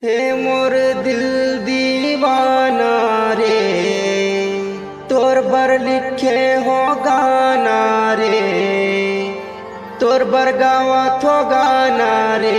हे मोर दिल दीवाना रे, तोर बर लिखे हो गाना रे, तोर बर गावत हो गाना रे।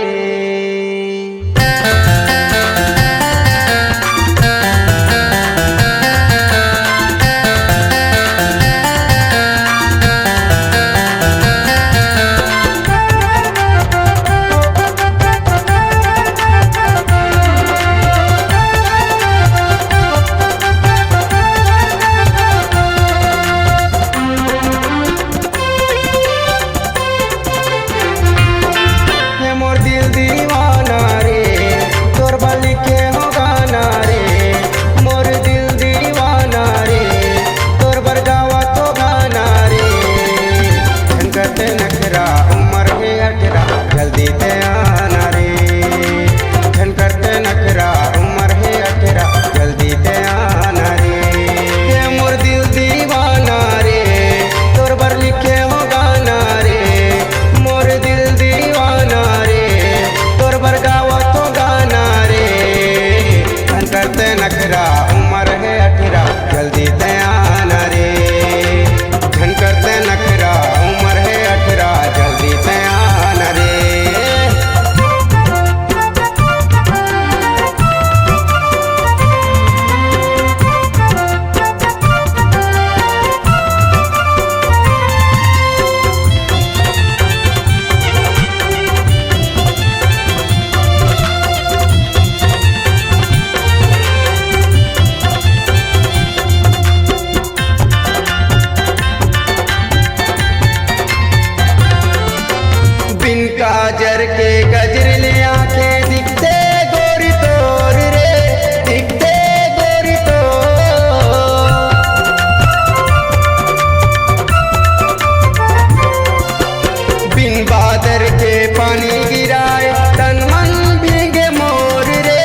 जल्दी ते आना रे, झन करते नखरा उम्र है 18, जल्दी ते आना रे। ये मोर दिल दीवाना रे, तोर बर लिखे हो गाना रे, मोर दिल दीवाना रे, तोर बर गावत हो गाना रे। झन करते नखरा उम्र है 18, जल्दी ते आना रे, झन करते नखरा उम्र है 18, जल्दी ते आना रे। बिन काजर के गजरले आंखें दिखते गोरी तोर रे, दिखते गोरी तोर। बिन बादर के पानी गिराए तन मन भीगे मोर रे,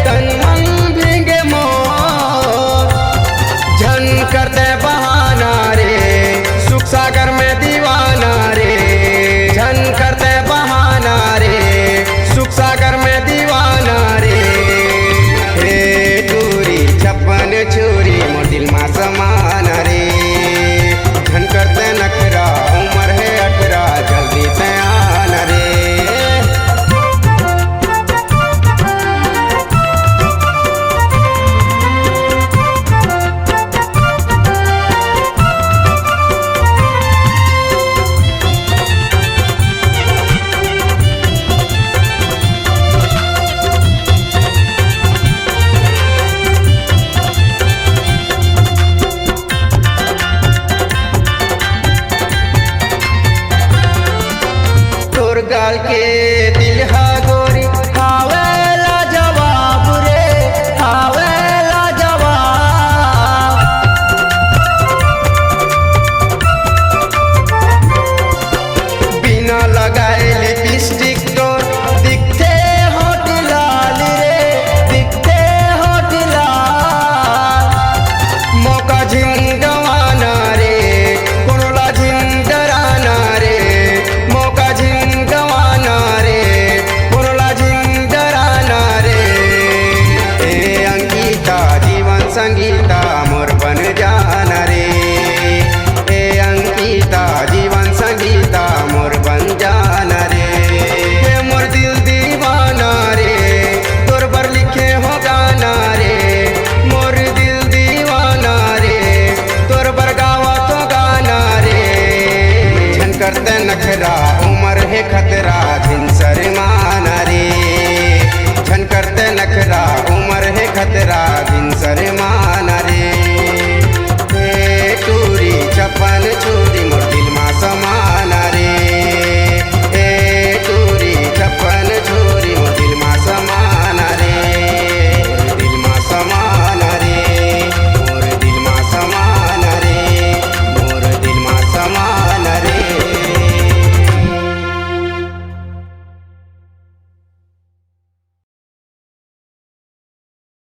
तन मन भीगे मोर। झन करते बहाना रे, सुख सागर में दीवाना रे, झन करते बहाना रे, सुख सागर में दीवाना रे। हे चूरी छप्पन छुरी मोर दिल मा समाना रे, झन करते नखरा उम्र है 18, जल्दी ते आना रे। गाल के दिल हा गोरी हावेला जवाब रे, हावेला जवाब। बिना लगाए लिपस्टिक तो दिखते होठ लाल रे, दिखते होठ लाल। मौका झिन गवाना रे, कोरोला झिन डराना रे, मौका झिन गवाना रे, कोरोला झिन डराना रे। ए अंकिता जीवन संगीता